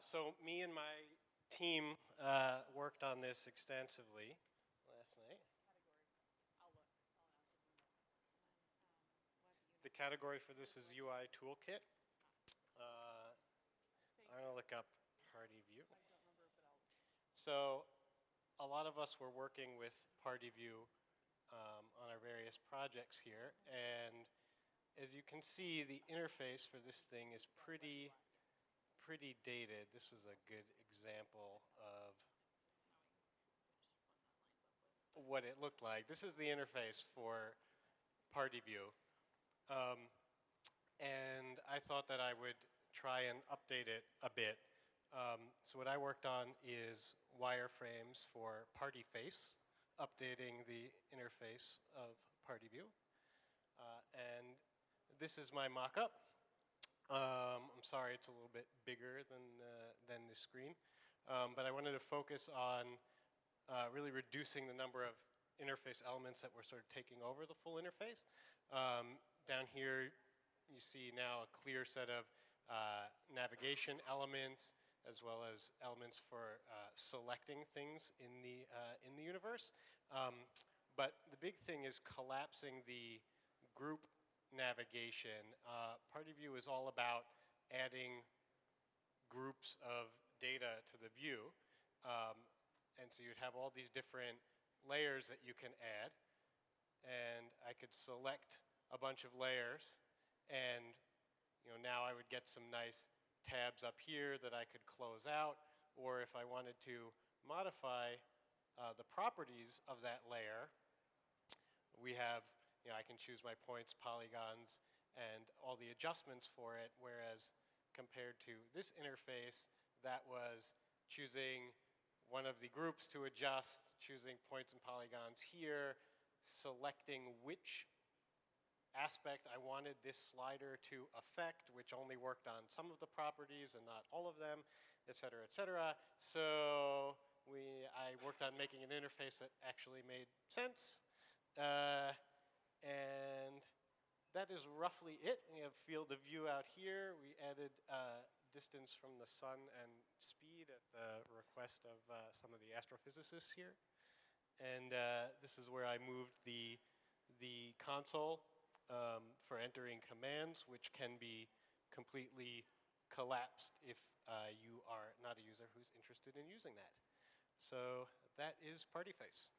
So me and my team worked on this extensively last night. The category for this is UI Toolkit. I'm going to look up Party-View. So a lot of us were working with Party-View on our various projects here. And as you can see, the interface for this thing is pretty dated. This was a good example of what it looked like. This is the interface for Party-View. And I thought that I would try and update it a bit. So what I worked on is wireframes for Parti-Face, updating the interface of Party-View. And this is my mock-up. I'm sorry it's a little bit bigger than the screen. But I wanted to focus on really reducing the number of interface elements that were sort of taking over the full interface. Down here, you see now a clear set of navigation elements, as well as elements for selecting things in the universe. But the big thing is collapsing the group navigation. Party-View is all about adding groups of data to the view. And so you'd have all these different layers that you can add. And I could select a bunch of layers. And now I would get some nice tabs up here that I could close out. Or if I wanted to modify the properties of that layer, we have, I can choose my points, polygons, and all the adjustments for it. Whereas compared to this interface, that was choosing one of the groups to adjust, choosing points and polygons here, selecting which aspect I wanted this slider to affect, which only worked on some of the properties and not all of them, et cetera, et cetera. So I worked on making an interface that actually made sense. And that is roughly it. We have field of view out here. We added distance from the sun and speed at the request of some of the astrophysicists here. And this is where I moved the console for entering commands, which can be completely collapsed if you are not a user who's interested in using that. So that is Parti-Face.